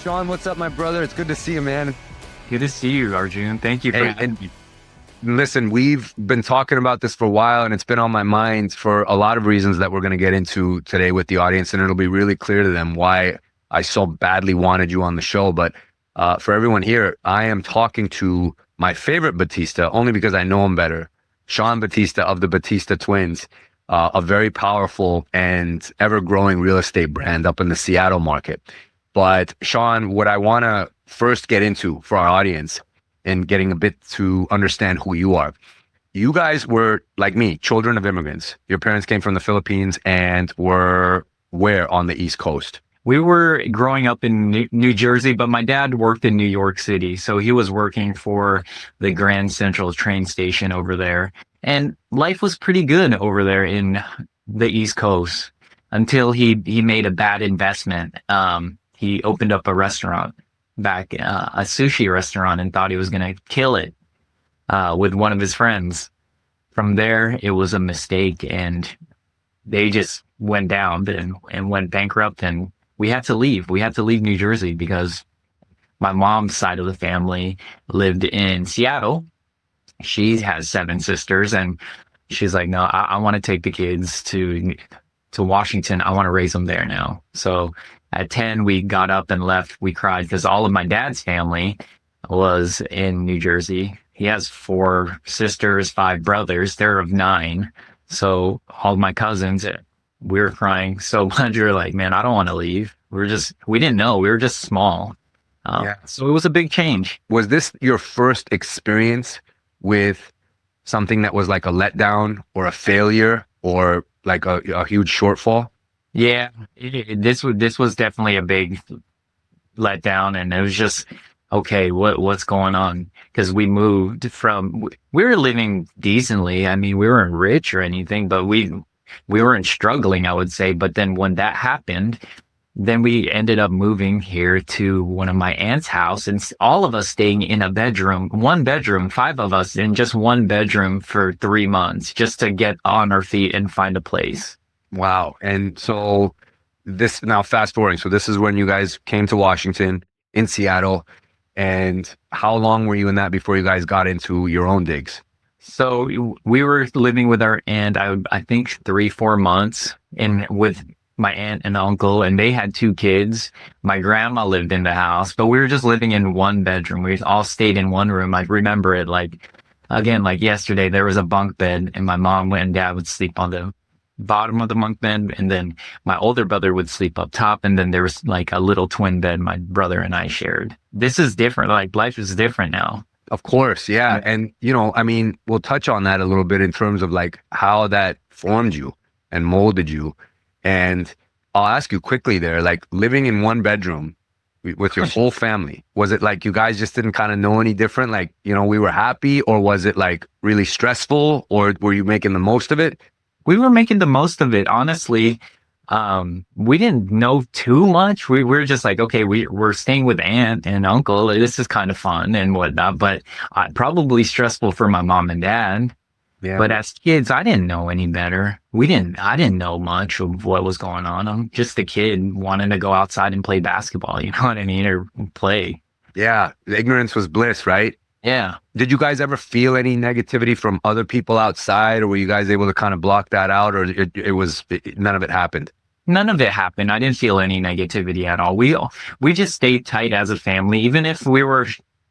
Sean, what's up, my brother? It's good to see you, man. Good to see you, Arjun. Thank you for having me. Listen, we've been talking about this for a while, and it's been on my mind for a lot of reasons that we're going to get into today with the audience, and it'll be really clear to them why I so badly wanted you on the show. But for everyone here, I am talking to my favorite Bautista, only because I know him better, Sean Bautista of the Bautista Twins, a very powerful and ever-growing real estate brand up in the Seattle market. But Sean, what I want to first get into for our audience and getting a bit to understand who you are. You guys were, like me, children of immigrants. Your parents came from the Philippines and were where on the East Coast? We were growing up in New Jersey, but my dad worked in New York City. So he was working for the Grand Central train station over there. And life was pretty good over there in the East Coast until he made a bad investment. He opened up a restaurant a sushi restaurant, and thought he was going to kill it with one of his friends. From there, it was a mistake, and they just went down and went bankrupt, and we had to leave. We had to leave New Jersey because my mom's side of the family lived in Seattle. She has 7 sisters, and she's like, no, I want to take the kids to Washington. I want to raise them there now. So at 10, we got up and left. We cried because all of my dad's family was in New Jersey. He has 4 sisters, 5 brothers. They're of 9. So all my cousins, we were crying so much. We were like, man, I don't want to leave. We didn't know. We were just small. So it was a big change. Was this your first experience with something that was like a letdown or a failure or like a huge shortfall? Yeah, this was definitely a big letdown, and it was just, okay, what's going on? Because we were living decently. I mean, we weren't rich or anything, but we weren't struggling, I would say. But then when that happened, then we ended up moving here to one of my aunt's house, and all of us staying in a bedroom, 1 bedroom, 5 of us in just 1 bedroom for 3 months, just to get on our feet and find a place. Wow. And so now fast forwarding. So this is when you guys came to Washington in Seattle. And how long were you in that before you guys got into your own digs? So we were living with our aunt, I think 3-4 months, and with my aunt and uncle, and they had 2 kids. My grandma lived in the house, but we were just living in 1 bedroom. We all stayed in 1 room. I remember it like yesterday. There was a bunk bed, and my mom and dad would sleep on the bottom of the bunk bed, and then my older brother would sleep up top, and then there was like a little twin bed my brother and I shared. This is different. Like, life is different now. Of course, yeah. And I mean, we'll touch on that a little bit in terms of like how that formed you and molded you. And I'll ask you quickly there, like living in 1 bedroom with your whole family, was it like you guys just didn't kind of know any different? Like, we were happy, or was it like really stressful, or were you making the most of it? We were making the most of it, honestly. We didn't know too much. We were just like, okay, we're staying with aunt and uncle. This is kind of fun and whatnot, but probably stressful for my mom and dad. Yeah. But as kids, I didn't know any better. I didn't know much of what was going on. I'm just a kid wanting to go outside and play basketball, you know what I mean? Or play. Yeah. Ignorance was bliss, right? Yeah. Did you guys ever feel any negativity from other people outside, or were you guys able to kind of block that out, or none of it happened? None of it happened. I didn't feel any negativity at all. We just stayed tight as a family. Even if we were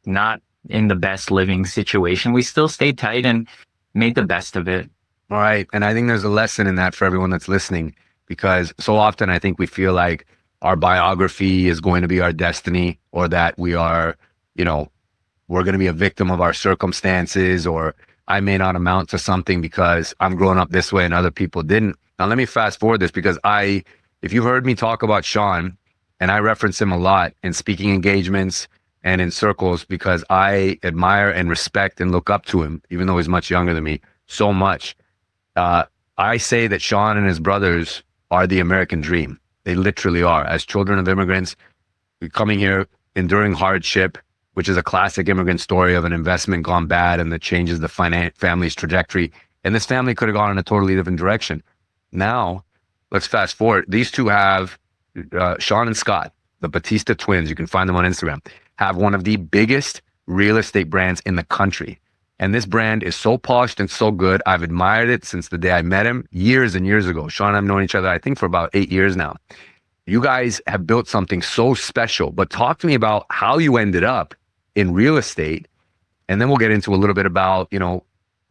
not in the best living situation, we still stayed tight and made the best of it. All right. And I think there's a lesson in that for everyone that's listening, because so often I think we feel like our biography is going to be our destiny, or that we are, we're going to be a victim of our circumstances, or I may not amount to something because I'm growing up this way and other people didn't. Now, let me fast forward this, because if you've heard me talk about Sean, and I reference him a lot in speaking engagements and in circles, because I admire and respect and look up to him, even though he's much younger than me, so much. I say that Sean and his brothers are the American dream. They literally are. As children of immigrants, coming here, enduring hardship, which is a classic immigrant story of an investment gone bad and that changes the family's trajectory. And this family could have gone in a totally different direction. Now, let's fast forward. These two have Sean and Scott. the Bautista twins, you can find them on Instagram, have one of the biggest real estate brands in the country. And this brand is so polished and so good. I've admired it since the day I met him years and years ago. Sean and I have known each other, I think, for about 8 years now. You guys have built something so special, but talk to me about how you ended up in real estate. And then we'll get into a little bit about,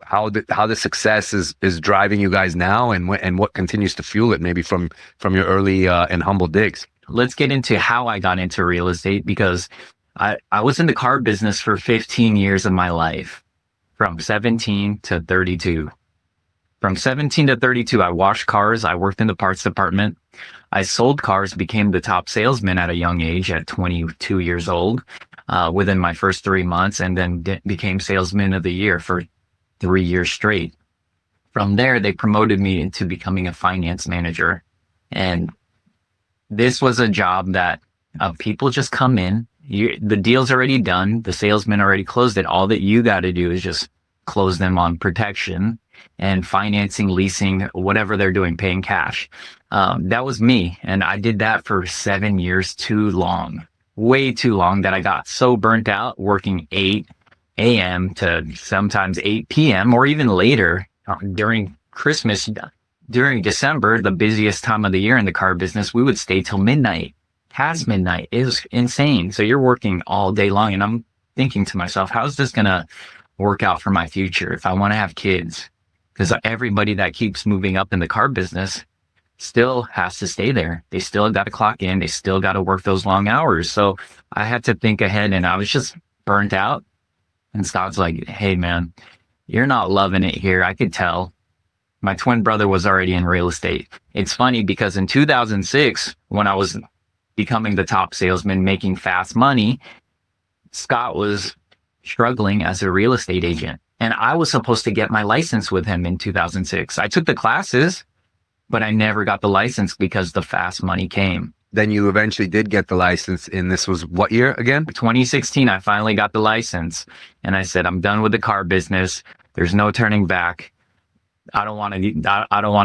how the success is driving you guys now, and what continues to fuel it, maybe from your early and humble digs. Let's get into how I got into real estate, because I was in the car business for 15 years of my life. From 17 to 32. From 17 to 32, I washed cars. I worked in the parts department. I sold cars, became the top salesman at a young age at 22 years old, within my first 3 months, and then became salesman of the year for 3 years straight. From there, they promoted me into becoming a finance manager. And this was a job that people just come in. The deal's already done. The salesman already closed it. All that you got to do is just close them on protection and financing, leasing, whatever they're doing, paying cash. That was me. And I did that for 7 years, too long, way too long, that I got so burnt out working 8 a.m. to sometimes 8 p.m. or even later during Christmas. During December, the busiest time of the year in the car business, we would stay till midnight. Past midnight. It was insane. So you're working all day long, and I'm thinking to myself, how's this going to work out for my future if I want to have kids? Because everybody that keeps moving up in the car business still has to stay there. They still got to clock in. They still got to work those long hours. So I had to think ahead, and I was just burnt out. And Scott's like, hey, man, you're not loving it here. I could tell. My twin brother was already in real estate. It's funny because in 2006, when I was becoming the top salesman, making fast money, Scott was struggling as a real estate agent. And I was supposed to get my license with him in 2006. I took the classes, but I never got the license because the fast money came. Then you eventually did get the license, and this was what year again? 2016, I finally got the license. And I said, I'm done with the car business. There's no turning back. I don't want to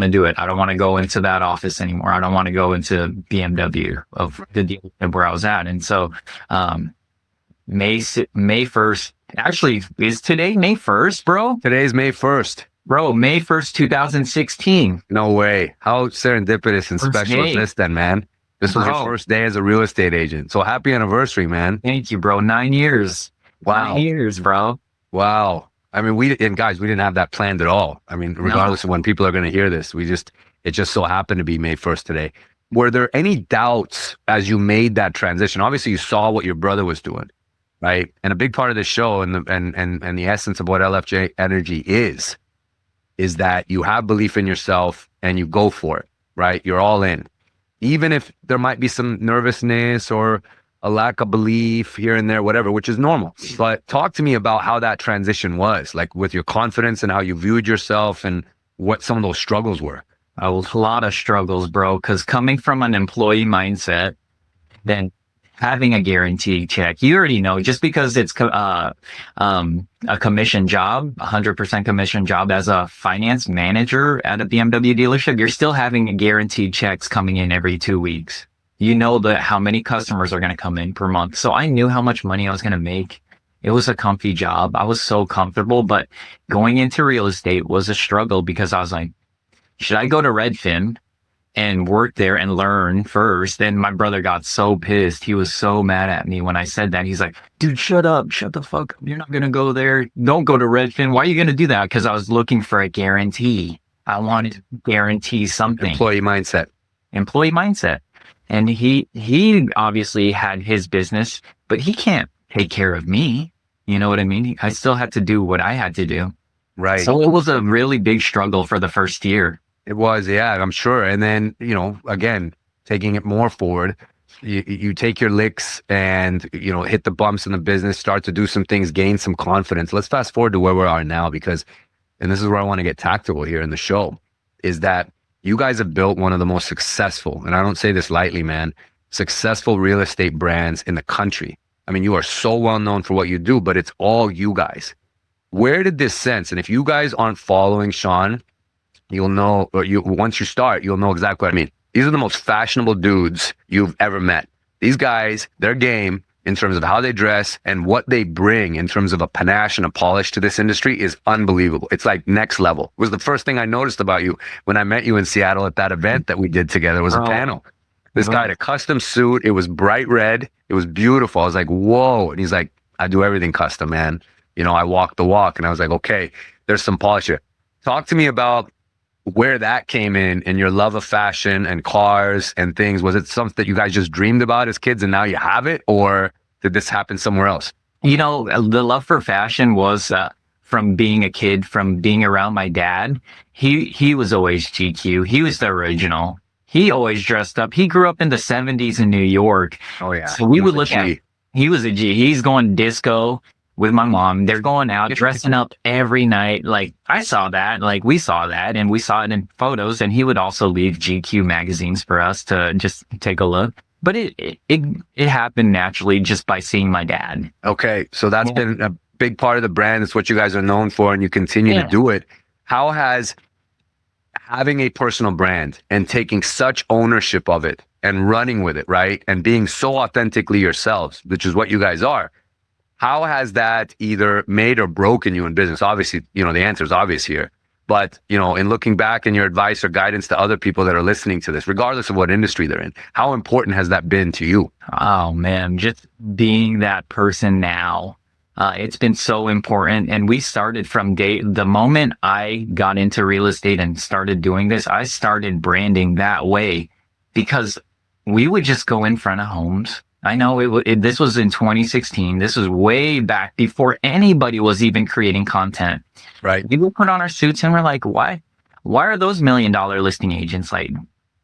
do it. I don't want to go into that office anymore. I don't want to go into BMW of the dealership where I was at. And so, May 1st, actually, is today May 1st, bro? Today's May 1st. Bro, May 1st, 2016. No way. How serendipitous and First special day. is this then, man? This was your first day as a real estate agent. So happy anniversary, man. Thank you, bro. 9 years. Wow. 9 years, bro. Wow. I mean, we didn't have that planned at all. I mean, regardless of when people are going to hear this, it just so happened to be May 1st today. Were there any doubts as you made that transition? Obviously, you saw what your brother was doing, right? And a big part of this show and the essence of what LFG Energy is that you have belief in yourself and you go for it, right? You're all in. Even if there might be some nervousness or a lack of belief here and there, whatever, which is normal. But talk to me about how that transition was, like with your confidence and how you viewed yourself and what some of those struggles were. A lot of struggles, bro, because coming from an employee mindset, then having a guaranteed check, you already know, just because it's a commission job, 100% commission job as a finance manager at a BMW dealership, you're still having guaranteed checks coming in every 2 weeks. You know how many customers are going to come in per month. So I knew how much money I was going to make. It was a comfy job. I was so comfortable, but going into real estate was a struggle because I was like, should I go to Redfin and work there and learn first? Then my brother got so pissed. He was so mad at me when I said that. He's like, dude, shut up. Shut the fuck up. You're not going to go there. Don't go to Redfin. Why are you going to do that? Because I was looking for a guarantee. I wanted to guarantee something. Employee mindset. And he obviously had his business, but he can't take care of me. You know what I mean? I still had to do what I had to do. Right. So it was a really big struggle for the first year. It was, yeah, I'm sure. And then, again, taking it more forward, you take your licks and, hit the bumps in the business, start to do some things, gain some confidence. Let's fast forward to where we are now because, and this is where I want to get tactical here in the show, is that you guys have built one of the most successful, and I don't say this lightly, man, successful real estate brands in the country. I mean, you are so well known for what you do, but it's all you guys. Where did this sense? And if you guys aren't following Sean, you'll know, once you start, you'll know exactly what I mean. These are the most fashionable dudes you've ever met. These guys, their game in terms of how they dress and what they bring in terms of a panache and a polish to this industry is unbelievable. It's like next level. It was the first thing I noticed about you when I met you in Seattle at that event that we did together. Was a panel. This guy had a custom suit. It was bright red. It was beautiful. I was like, whoa. And he's like, I do everything custom, man. You know, I walk the walk. And I was like, okay, there's some polish here. Talk to me about where that came in your love of fashion and cars and things. Was it something that you guys just dreamed about as kids and now you have it? Or did this happen somewhere else? You know, the love for fashion was from being a kid, from being around my dad. He was always GQ. He was the original. He always dressed up. He grew up in the 70s in New York. Oh, yeah. So we would look at, he was a G. He's going disco with my mom. They're going out, dressing up every night. Like, I saw that. Like, we saw that, and we saw it in photos. And he would also leave GQ magazines for us to just take a look. But it happened naturally just by seeing my dad. Okay, so that's been a big part of the brand. It's what you guys are known for, and you continue to do it. How has having a personal brand and taking such ownership of it and running with it, right? And being so authentically yourselves, which is what you guys are. How has that either made or broken you in business? Obviously, you know, the answer is obvious here. But, you know, in looking back in your advice or guidance to other people that are listening to this, regardless of what industry they're in, how important has that been to you? Oh, man, just being that person now. It's been so important. And we started from the moment I got into real estate and started doing this, I started branding that way because we would just go in front of homes. I know this was in 2016. This was way back before anybody was even creating content. Right. We would put on our suits and we're like, why are those $1 million listing agents like,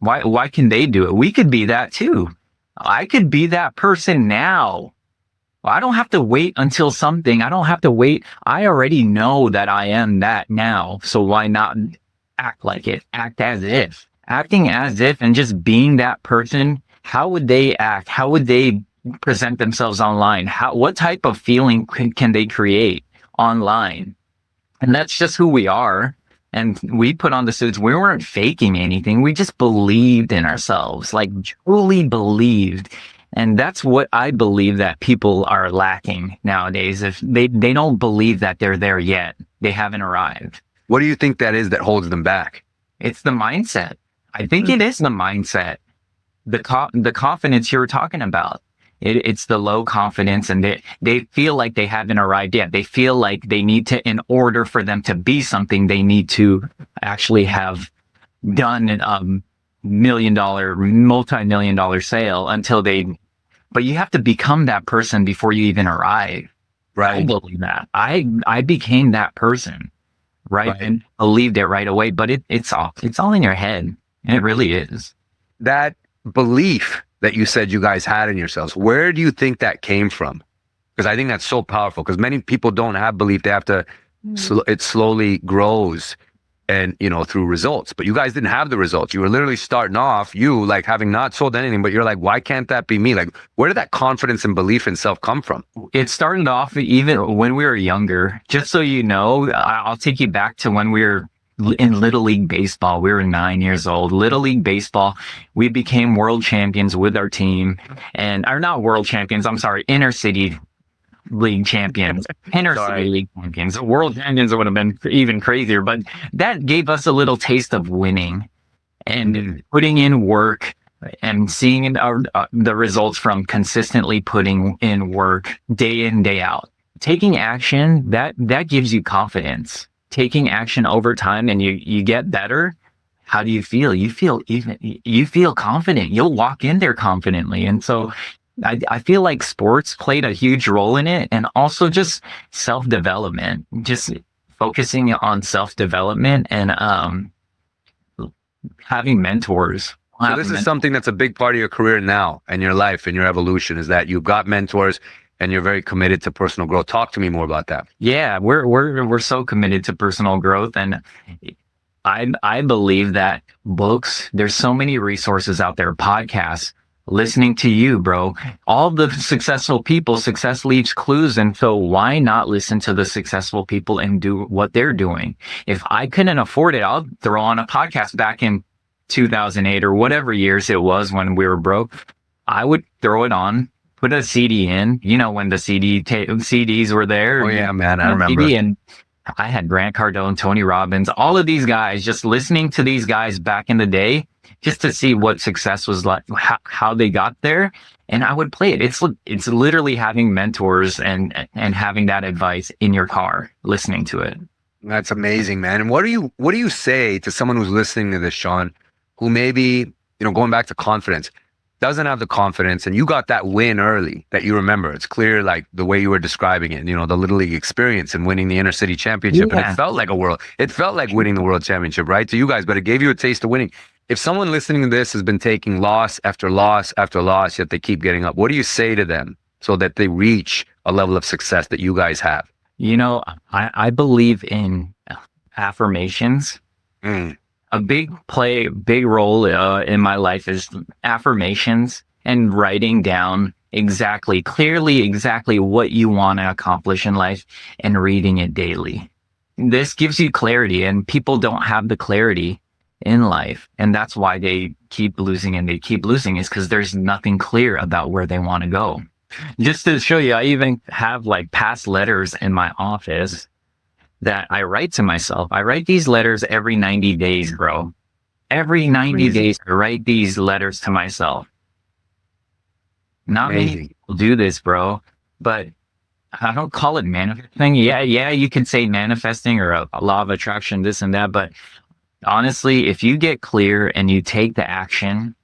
why can they do it? We could be that too. I could be that person now. I don't have to wait until something. I don't have to wait. I already know that I am that now. So why not act like it? Act as if. Acting as if and just being that person. How would they act? How would they present themselves online? What type of feeling can they create online? And that's just who we are. And we put on the suits. We weren't faking anything. We just believed in ourselves, like truly believed. And that's what I believe that people are lacking nowadays. If they don't believe that they're there yet, they haven't arrived. What do you think that is that holds them back? It's the mindset. I think it is the mindset. The confidence you were talking about. It's the low confidence, and they feel like they haven't arrived yet. They feel like they need to, in order for them to be something, they need to actually have done a multi-million-dollar sale but you have to become that person before you even arrive. Right. I believe that. I became that person, right? And believed it right away, but it's all in your head. It really is. That belief that you said you guys had in yourselves, where do you think that came from? Because I think that's so powerful, because many people don't have belief. They have to, it slowly grows and, you know, through results. But you guys didn't have the results. You were literally starting off, you like having not sold anything, but you're like, why can't that be me? Like, where did that confidence and belief in self come from? It started off even when we were younger. Just so you know, I'll take you back to when we were in Little League Baseball. We were 9 years old. Little League Baseball, we became world champions with our team, or not world champions, I'm sorry, inner city league champions, inner city league champions. World champions would have been even crazier, but that gave us a little taste of winning and putting in work and seeing the results from consistently putting in work day in, day out. Taking action, that gives you confidence. Taking action over time, and you get better. How do you feel? You feel confident. You'll walk in there confidently. And so I feel like sports played a huge role in it, and also just self-development, just focusing on self-development and having mentors. So this is something that's a big part of your career now and your life and your evolution, is that you've got mentors and you're very committed to personal growth. Talk to me more about that. Yeah, we're so committed to personal growth, and I believe that books, there's so many resources out there, podcasts, listening to you, bro. All the successful people, success leaves clues. And so why not listen to the successful people and do what they're doing? If I couldn't afford it, I'll throw on a podcast back in 2008 or whatever years it was when we were broke. I would throw it on, put a CD in, when the CDs were there. Oh yeah, man, I remember. CD, and I had Grant Cardone, Tony Robbins, all of these guys, just listening to these guys back in the day, just to see what success was like, how they got there. And I would play it. It's literally having mentors and having that advice in your car, listening to it. That's amazing, man. And what do you say to someone who's listening to this, Sean, who maybe, going back to confidence, doesn't have the confidence, and you got that win early that you remember? It's clear, like the way you were describing it, the Little League experience and winning the inner city championship. Yeah. And it felt like winning the world championship, right? To you guys, but it gave you a taste of winning. If someone listening to this has been taking loss after loss after loss, yet they keep getting up, what do you say to them so that they reach a level of success that you guys have? I believe in affirmations. A big role in my life is affirmations and writing down clearly exactly what you want to accomplish in life and reading it daily. This gives you clarity, and people don't have the clarity in life. And that's why they keep losing is because there's nothing clear about where they want to go. Just to show you, I even have like past letters in my office that I write to myself. I write these letters every 90 days, bro. Every 90 days, I write these letters to myself. Not many people do this, bro, but I don't call it manifesting. Yeah, you can say manifesting or a law of attraction, this and that. But honestly, if you get clear and you take the action,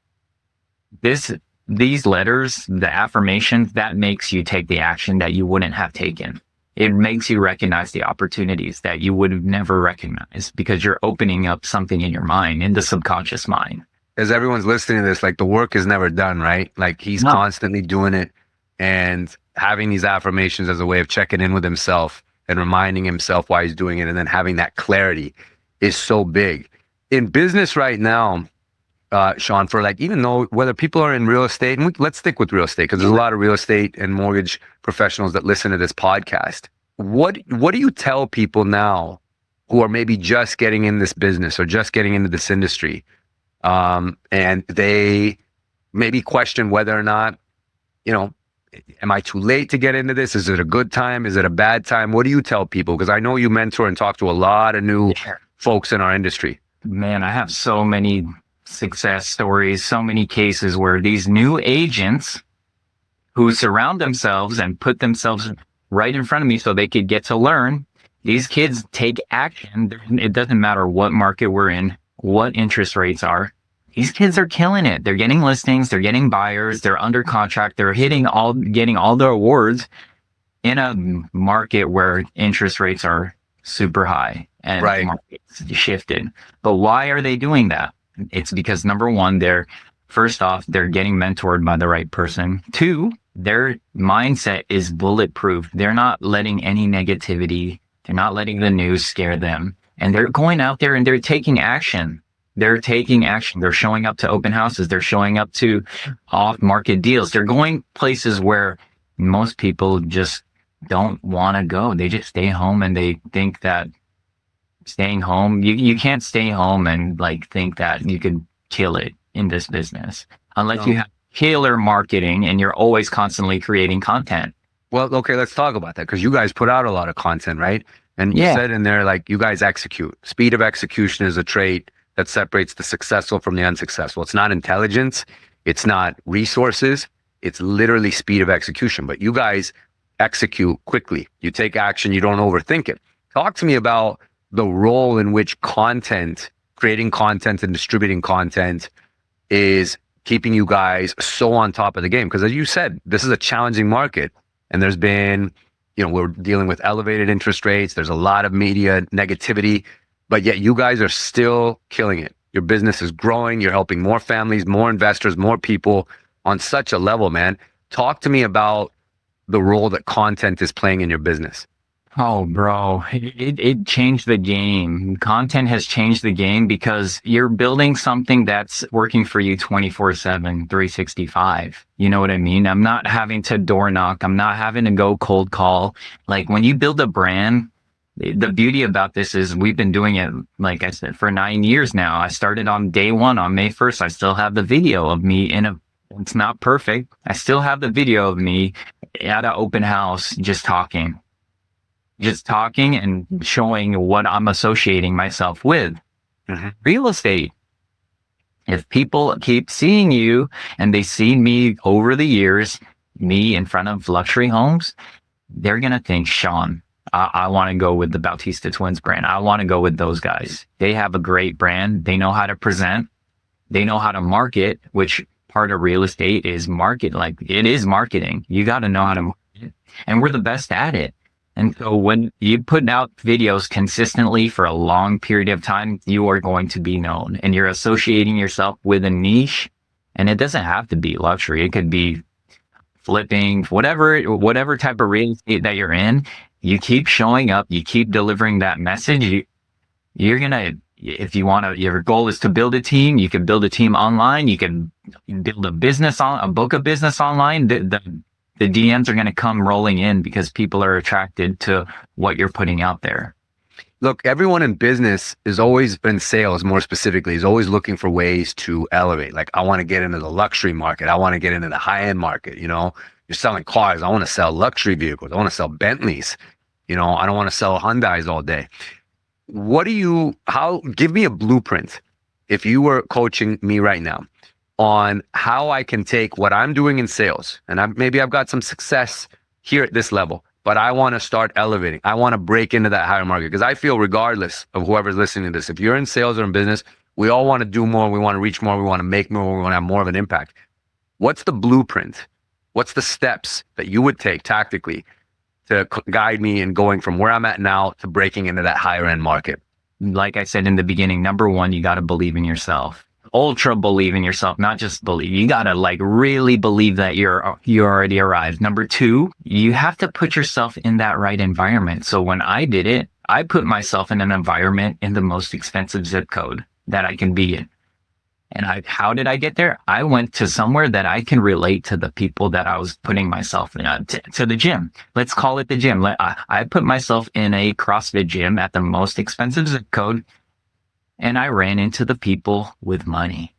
these letters, the affirmations, that makes you take the action that you wouldn't have taken. It makes you recognize the opportunities that you would have never recognized because you're opening up something in your mind, in the subconscious mind. As everyone's listening to this, like the work is never done, right? Like he's constantly doing it and having these affirmations as a way of checking in with himself and reminding himself why he's doing it. And then having that clarity is so big. In business right now, Sean, for like, even though whether people are in real estate, and let's stick with real estate because there's a lot of real estate and mortgage professionals that listen to this podcast. What do you tell people now who are maybe just getting in this business or just getting into this industry, and they maybe question whether or not, am I too late to get into this? Is it a good time? Is it a bad time? What do you tell people? Because I know you mentor and talk to a lot of new folks in our industry. Man, I have so many success stories, so many cases where these new agents who surround themselves and put themselves right in front of me so they could get to learn, these kids take action. It doesn't matter what market we're in, what interest rates are. These kids are killing it. They're getting listings, they're getting buyers, they're under contract, they're getting all the awards in a market where interest rates are super high and the market's shifted. But why are they doing that? It's because number one, they're getting mentored by the right person. Two, their mindset is bulletproof. They're not letting any negativity, they're not letting the news scare them. And they're going out there and they're taking action. They're showing up to open houses. They're showing up to off-market deals. They're going places where most people just don't want to go. They just stay home and they think that staying home, you can't stay home and like think that you could kill it in this business unless you have killer marketing and you're always constantly creating content. Well, okay, let's talk about that because you guys put out a lot of content, right? And you said in there, like, you guys execute. Speed of execution is a trait that separates the successful from the unsuccessful. It's not intelligence. It's not resources. It's literally speed of execution. But you guys execute quickly. You take action. You don't overthink it. Talk to me about the role in which creating content and distributing content is keeping you guys so on top of the game. Because as you said, this is a challenging market. And there's been, we're dealing with elevated interest rates. There's a lot of media negativity, but yet you guys are still killing it. Your business is growing. You're helping more families, more investors, more people on such a level, man. Talk to me about the role that content is playing in your business. Oh, bro, it changed the game. Content has changed the game because you're building something that's working for you 24/7, 365. You know what I mean? I'm not having to door knock. I'm not having to go cold call. Like when you build a brand, the beauty about this is we've been doing it, like I said, for 9 years now. I started on day one on May 1st. I still have the video of me in a It's not perfect. I still have the video of me at an open house just talking and showing what I'm associating myself with. Real estate. If people keep seeing you and they see me over the years, me in front of luxury homes, they're going to think, Sean, I want to go with the Bautista Twins brand. I want to go with those guys. They have a great brand. They know how to present. They know how to market, which part of real estate is market. Like, it is marketing. You got to know how to market, and we're the best at it. And so when you put out videos consistently for a long period of time, you are going to be known, and you're associating yourself with a niche. And it doesn't have to be luxury. It could be flipping, whatever type of real estate that you're in. You keep showing up, you keep delivering that message. You're going to, if you want to, your goal is to build a team, you can build a team online. You can build a book of business online. The DMs are going to come rolling in because people are attracted to what you're putting out there. Look, everyone in business is always, in sales more specifically, is always looking for ways to elevate. Like, I want to get into the luxury market. I want to get into the high-end market. You know, you're selling cars. I want to sell luxury vehicles. I want to sell Bentleys. You know, I don't want to sell Hyundais all day. Give me a blueprint, if you were coaching me right now, on how I can take what I'm doing in sales, and maybe I've got some success here at this level, but I want to start elevating. I want to break into that higher market, because I feel, regardless of whoever's listening to this, if you're in sales or in business, we all want to do more. We want to reach more. We want to make more. We want to have more of an impact. What's the blueprint? What's the steps that you would take tactically to guide me in going from where I'm at now to breaking into that higher end market? Like I said in the beginning, number one, you got to believe in yourself. Ultra believe in yourself, not just believe. You got to really believe that you already arrived. Number two, you have to put yourself in that right environment. So when I did it, I put myself in an environment in the most expensive zip code that I can be in. And how did I get there? I went to somewhere that I can relate to the people that I was putting myself in, to the gym. Let's call it the gym. I put myself in a CrossFit gym at the most expensive zip code, and I ran into the people with money.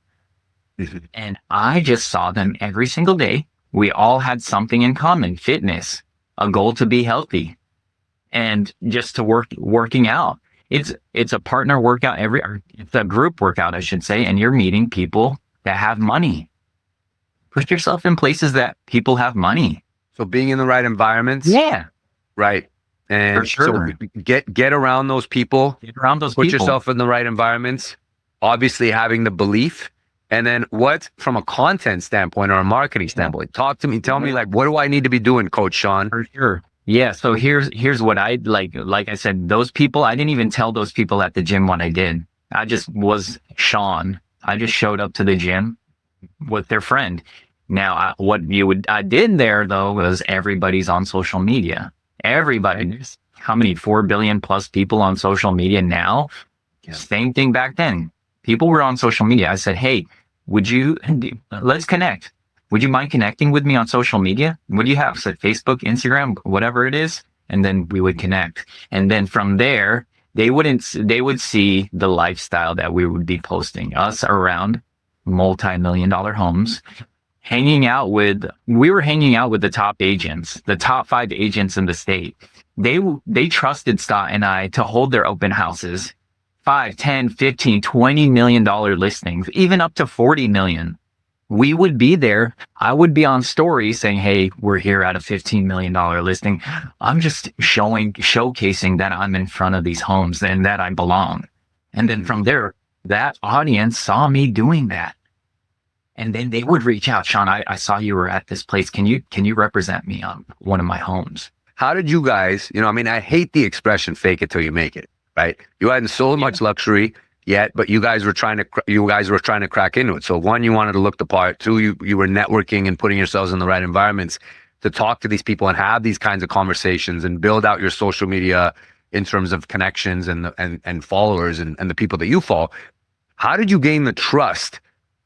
And I just saw them every single day. We all had something in common: fitness, a goal to be healthy, and just to working out. It's a partner workout it's a group workout, I should say, and you're meeting people that have money. Put yourself in places that people have money. So being in the right environments. Yeah. Right. And for sure. So get around those people. Put yourself in the right environments. Obviously having the belief. And then what, from a content standpoint or a marketing standpoint, talk to me, tell me, like, what do I need to be doing, Coach Sean? For sure. Yeah. So here's what I like I said, those people, I didn't even tell those people at the gym what I did. I just was Sean. I just showed up to the gym with their friend. Now, I did there though, was everybody's on social media. Everybody. There's how many 4 billion plus people on social media now? Yeah. Same thing back then. People were on social media. I said, hey, let's connect. Would you mind connecting with me on social media? What do you have? So Facebook, Instagram, whatever it is. And then we would connect. And then from there, they would see the lifestyle that we would be posting, us around multi-million-dollar homes, we were hanging out with the top agents, the top 5 agents in the state. They trusted Scott and I to hold their open houses, 5, 10, 15, $20 million listings, even up to 40 million. We would be there. I would be on story saying, hey, we're here at a $15 million listing. I'm just showcasing that I'm in front of these homes and that I belong. And then from there, that audience saw me doing that. And then they would reach out. Sean, I saw you were at this place. Can you represent me on one of my homes? How did you guys, I hate the expression fake it till you make it, right? You hadn't sold much luxury yet, but you guys were trying to crack into it. So one, you wanted to look the part. Two, you were networking and putting yourselves in the right environments to talk to these people and have these kinds of conversations and build out your social media in terms of connections and followers and the people that you follow. How did you gain the trust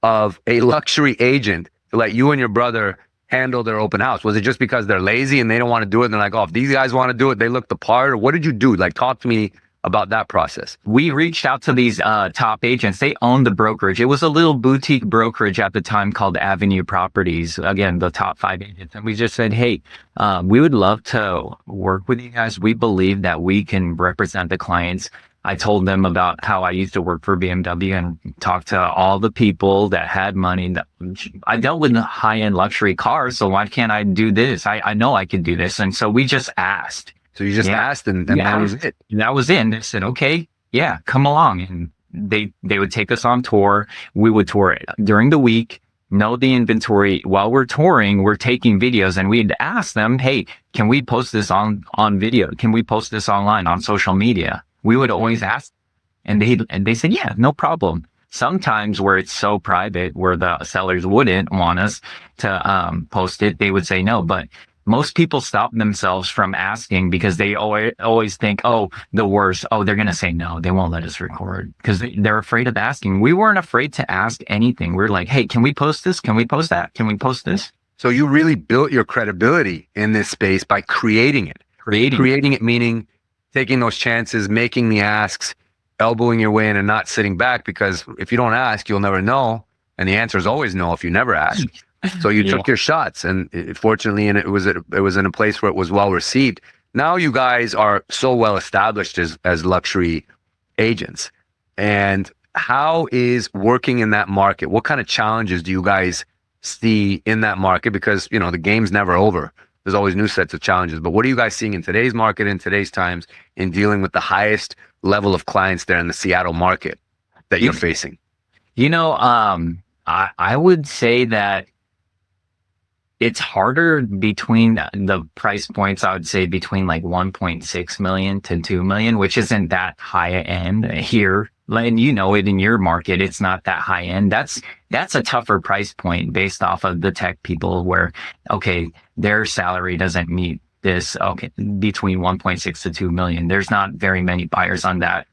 of a luxury agent to let you and your brother handle their open house? Was it just because they're lazy and they don't want to do it? And they're like, oh, if these guys want to do it, they look the part? Or what did you do? Like, talk to me about that process. We reached out to these top agents. They owned the brokerage. It was a little boutique brokerage at the time called Avenue Properties. Again, the top 5 agents. And we just said, hey, we would love to work with you guys. We believe that we can represent the clients. I told them about how I used to work for BMW and talk to all the people that had money. I dealt with high-end luxury cars, so why can't I do this? I know I could do this. And so we just asked. So you just asked, and that was it. That was it. And they said, okay, yeah, come along. And they would take us on tour. We would tour it during the week, know the inventory. While we're touring, we're taking videos, and we'd ask them, hey, can we post this on video? Can we post this online on social media? We would always ask, and they said, yeah, no problem. Sometimes where it's so private, where the sellers wouldn't want us to post it, they would say no. But most people stop themselves from asking because they always think, oh, the worst. Oh, they're going to say no. They won't let us record because they're afraid of asking. We weren't afraid to ask anything. We're like, hey, can we post this? Can we post that? Can we post this? So you really built your credibility in this space by creating it. Creating it meaning taking those chances, making the asks, elbowing your way in and not sitting back, because if you don't ask, you'll never know. And the answer is always no if you never ask. So you took your shots, and fortunately, and it was in a place where it was well received. Now you guys are so well established as luxury agents. And how is working in that market? What kind of challenges do you guys see in that market? Because, you know, the game's never over. There's always new sets of challenges. But what are you guys seeing in today's market, in today's times, in dealing with the highest level of clients there in the Seattle market that you're facing? You know, I would say that it's harder between the price points. I would say between like 1.6 million to 2 million, which isn't that high end here. And you know it in your market, it's not that high end. That's a tougher price point based off of the tech people where, okay, their salary doesn't meet this. Okay, between 1.6 to 2 million. There's not very many buyers on that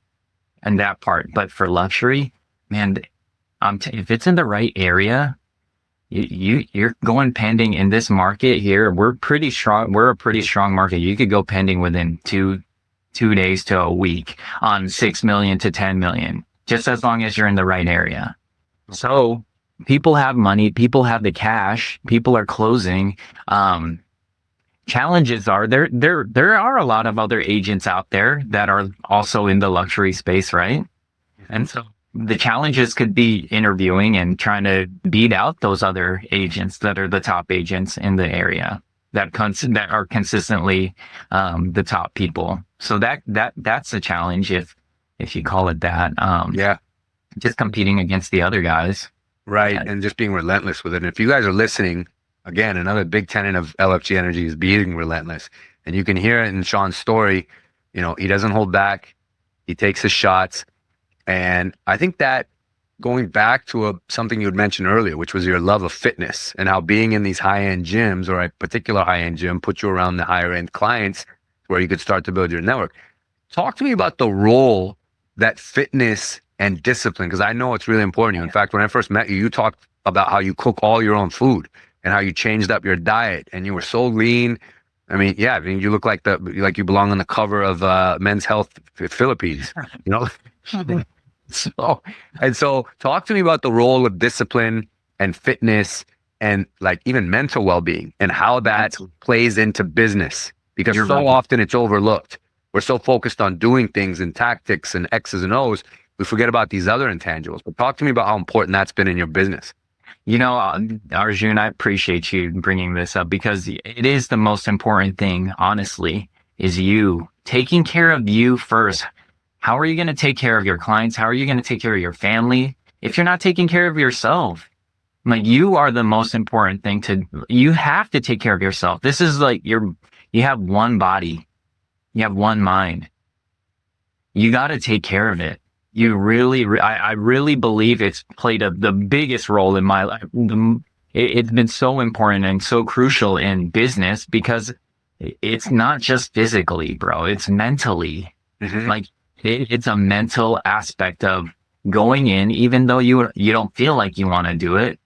part. But for luxury, man, if it's in the right area, you're going pending in this market here. We're pretty strong. We're a pretty strong market. You could go pending within two days to a week on 6 million to 10 million, just as long as you're in the right area. So people have money, people have the cash, people are closing. Challenges are there are a lot of other agents out there that are also in the luxury space, right? And so the challenges could be interviewing and trying to beat out those other agents that are the top agents in the area that are consistently the top people. So that's a challenge if you call it that. Just competing against the other guys. Right. And just being relentless with it. And if you guys are listening, again, another big tenet of LFG Energy is being relentless. And you can hear it in Sean's story. You know, he doesn't hold back. He takes his shots. And I think that going back to something you had mentioned earlier, which was your love of fitness and how being in these high-end gyms or a particular high-end gym put you around the higher-end clients where you could start to build your network. Talk to me about the role that fitness and discipline, because I know it's really important to you. In fact, when I first met you, you talked about how you cook all your own food and how you changed up your diet and you were so lean. I mean, you look like you belong on the cover of Men's Health Philippines, you know? So talk to me about the role of discipline and fitness and like even mental well-being and how that plays into business, because often it's overlooked. We're so focused on doing things and tactics and X's and O's, we forget about these other intangibles. But talk to me about how important that's been in your business. You know, Arjun, I appreciate you bringing this up because it is the most important thing, honestly, is you taking care of you first. How are you going to take care of your clients? How are you going to take care of your family if you're not taking care of yourself? Like, you are the most important thing you have to take care of yourself. This is like you have one body, you have one mind. You got to take care of it. You really, I really believe it's played the biggest role in my life. It's been so important and so crucial in business because it's not just physically, bro. It's mentally. Mm-hmm. Like, it's a mental aspect of going in, even though you don't feel like you want to do it.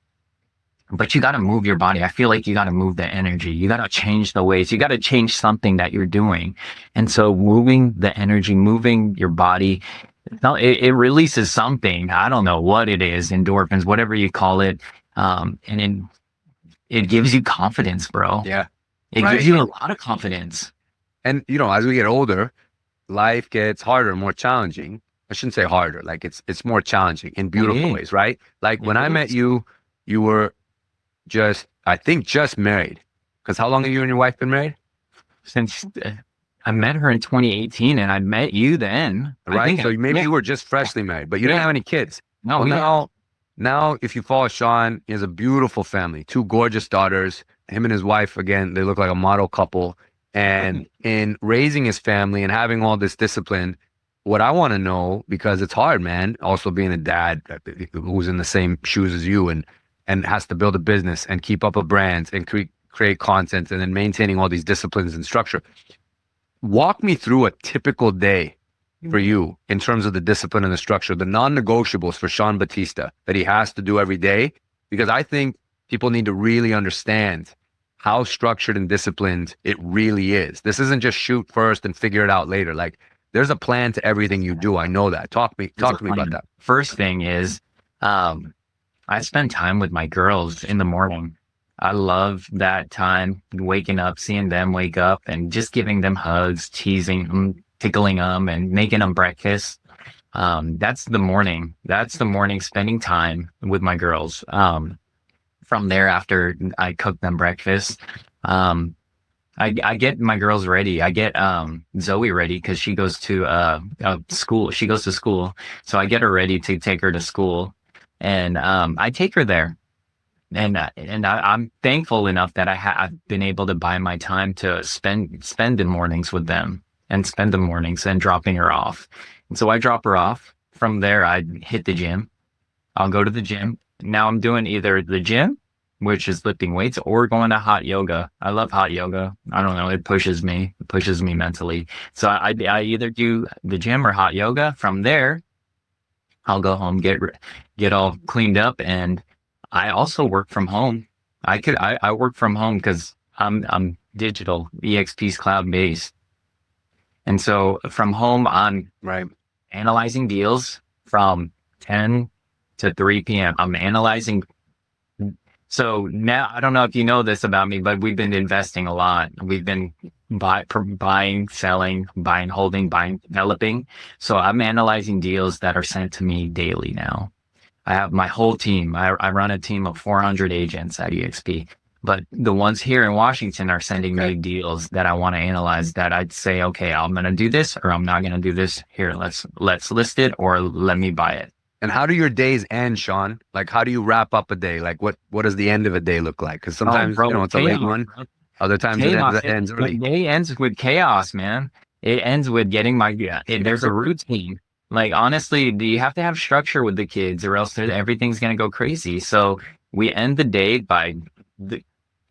but you got to move your body. I feel like you got to move the energy. You got to change the ways. You got to change something that you're doing. And so moving the energy, moving your body, it releases something. I don't know what it is, endorphins, whatever you call it. And it gives you confidence, bro. Yeah. It Right. gives you a lot of confidence. And, you know, as we get older, life gets harder, more challenging. I shouldn't say harder, like it's more challenging in beautiful ways, right? Like when I met you, you were I think just married. Because how long have you and your wife been married? Since I met her in 2018 and I met you then. Right? So maybe you were just freshly married, but you didn't have any kids. No, Well, now if you follow Sean, he has a beautiful family, 2 gorgeous daughters. Him and his wife, again, they look like a model couple. And in raising his family and having all this discipline, what I want to know, because it's hard, man, also being a dad who's in the same shoes as you and has to build a business and keep up a brand and create content and then maintaining all these disciplines and structure. Walk me through a typical day for you in terms of the discipline and the structure, the non-negotiables for Sean Bautista that he has to do every day, because I think people need to really understand how structured and disciplined it really is. This isn't just shoot first and figure it out later. Like there's a plan to everything you do. I know that. Talk to me about that. First thing is, I spend time with my girls in the morning. I love that time, waking up, seeing them wake up and just giving them hugs, teasing them, tickling them and making them breakfast. That's the morning. That's the morning, spending time with my girls. From there, after I cook them breakfast, I get my girls ready. I get Zoe ready because she goes to school. She goes to school. So I get her ready to take her to school. And I take her there. And I'm thankful enough that I've been able to buy my time to spend the mornings with them and spend the mornings and dropping her off. And so I drop her off. From there, I hit the gym. I'll go to the gym. Now I'm doing either the gym, which is lifting weights, or going to hot yoga. I love hot yoga. I don't know. It pushes me mentally. So I either do the gym or hot yoga. From there, I'll go home, get all cleaned up. And I also work from home. I work from home because I'm digital. EXP's cloud based. And so from home, I'm analyzing deals from 10 to 3 p.m. I'm analyzing. So now, I don't know if you know this about me, but we've been investing a lot. We've been buying, selling, buying, holding, buying, developing. So I'm analyzing deals that are sent to me daily now. I have my whole team. I run a team of 400 agents at EXP. But the ones here in Washington are sending me deals that I want to analyze, that I'd say, okay, I'm going to do this or I'm not going to do this. Here, let's list it or let me buy it. And how do your days end, Sean? Like, how do you wrap up a day? Like, what does the end of a day look like? Because sometimes, it's a late one. Other times it ends early. The day ends with chaos, man. It ends with getting there's a routine. Like, honestly, you have to have structure with the kids or else everything's going to go crazy. So we end the day by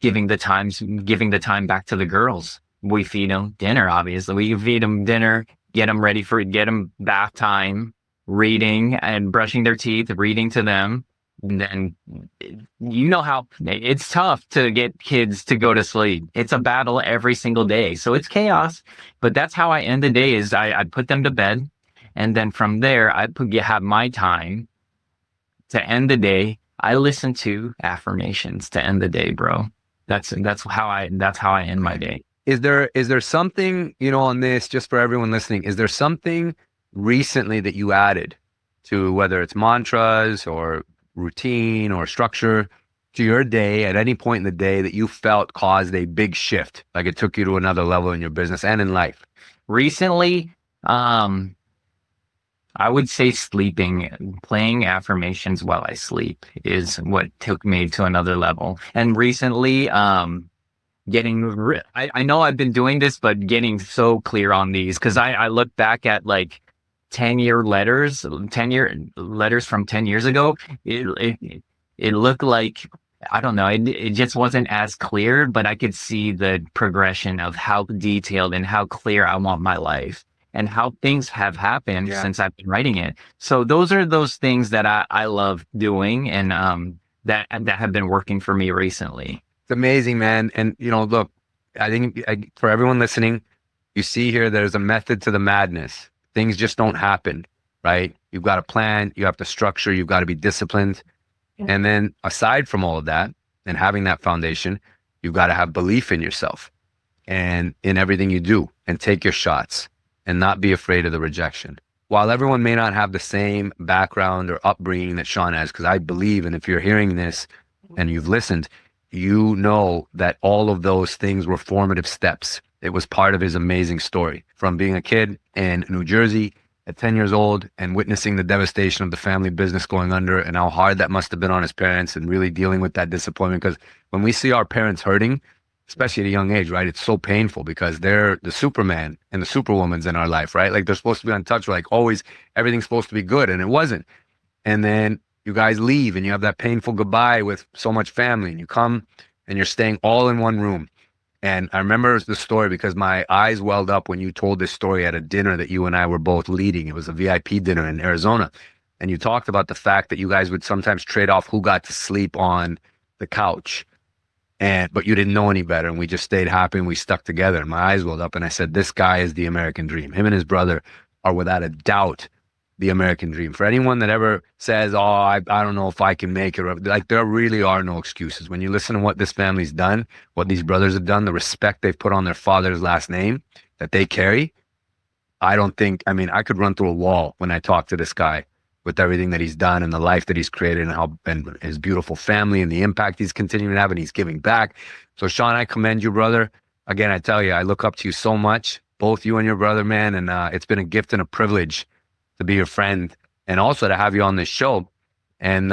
giving the time back to the girls. We feed them dinner, obviously. We feed them dinner, get them bath time, reading and brushing their teeth, reading to them. And then, you know how it's tough to get kids to go to sleep. It's a battle every single day. So it's chaos. But that's how I end the day is I put them to bed. And then from there, have my time to end the day. I listen to affirmations to end the day, bro. That's how I end my day. Is there something, on this, just for everyone listening, is there something recently that you added to, whether it's mantras or routine or structure, to your day at any point in the day that you felt caused a big shift, like it took you to another level in your business and in life? Recently, I would say sleeping, playing affirmations while I sleep is what took me to another level. And recently, I know I've been doing this, but getting so clear on these, because I look back at like 10-year letters from 10 years ago. It looked like, I don't know, it just wasn't as clear, but I could see the progression of how detailed and how clear I want my life and how things have happened since I've been writing it. So those are those things that I love doing. And that have been working for me recently. It's amazing, man. And, look, I think for everyone listening, you see here, there's a method to the madness. Things just don't happen, right? You've got a plan, you have to structure, you've got to be disciplined. And then aside from all of that and having that foundation, you've got to have belief in yourself and in everything you do, and take your shots and not be afraid of the rejection. While everyone may not have the same background or upbringing that Sean has, because I believe, and if you're hearing this and you've listened, you know that all of those things were formative steps. It was part of his amazing story, from being a kid in New Jersey at 10 years old and witnessing the devastation of the family business going under, and how hard that must have been on his parents, and really dealing with that disappointment. Because when we see our parents hurting, especially at a young age, right, it's so painful, because they're the Superman and the Superwoman's in our life, right? Like, they're supposed to be untouchable, like always, everything's supposed to be good, and it wasn't. And then you guys leave and you have that painful goodbye with so much family, and you come and you're staying all in one room. And I remember the story because my eyes welled up when you told this story at a dinner that you and I were both leading. It was a VIP dinner in Arizona. And you talked about the fact that you guys would sometimes trade off who got to sleep on the couch. But you didn't know any better. And we just stayed happy and we stuck together. And my eyes welled up and I said, this guy is the American dream. Him and his brother are without a doubt the American dream. For anyone that ever says, oh, I don't know if I can make it, or, like, there really are no excuses. When you listen to what this family's done, what these brothers have done, the respect they've put on their father's last name that they carry, I I could run through a wall when I talk to this guy with everything that he's done and the life that he's created, and his beautiful family and the impact he's continuing to have, and he's giving back. So Sean, I commend you, brother. Again, I tell you, I look up to you so much, both you and your brother, man. And it's been a gift and a privilege to be your friend, and also to have you on this show. And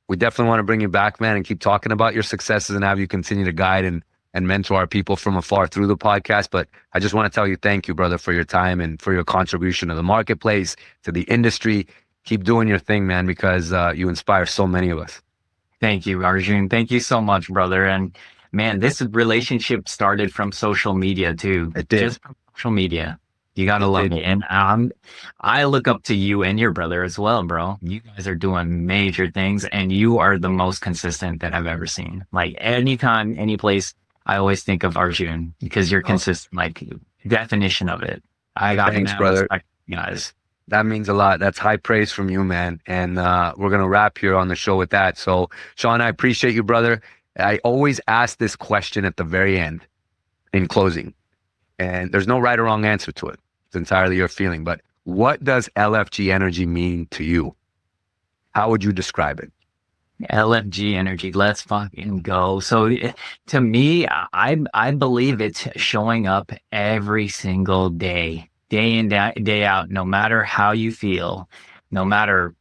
we definitely want to bring you back, man, and keep talking about your successes and have you continue to guide and mentor our people from afar through the podcast. But I just want to tell you, thank you, brother, for your time and for your contribution to the marketplace, to the industry. Keep doing your thing, man, because you inspire so many of us. Thank you, Arjun. Thank you so much, brother. And man, this relationship started from social media too. It did. Just from social media. You gotta love it. And I look up to you and your brother as well, bro. You guys are doing major things, and you are the most consistent that I've ever seen. Like, anytime, any place, I always think of Arjun, because you're consistent, like, definition of it. Thanks, brother. You guys. That means a lot. That's high praise from you, man. And we're going to wrap here on the show with that. So, Sean, I appreciate you, brother. I always ask this question at the very end in closing. And there's no right or wrong answer to it. It's entirely your feeling. But what does LFG Energy mean to you? How would you describe it? LFG Energy, let's fucking go. So to me, I believe it's showing up every single day in, day out, no matter how you feel, no matter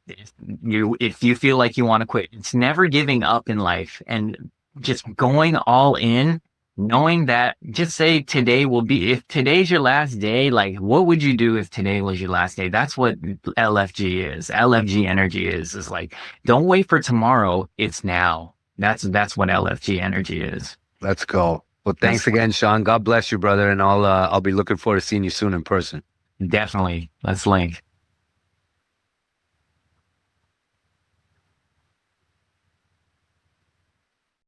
if you feel like you want to quit. It's never giving up in life, and just going all in, knowing that, just say today will be, if today's your last day, like, what would you do if today was your last day? That's what LFG is. LFG Energy is like, don't wait for tomorrow. It's now. That's what LFG Energy is. Let's go. Well, thanks again, Sean. God bless you, brother. And I'll be looking forward to seeing you soon in person. Definitely. Let's link.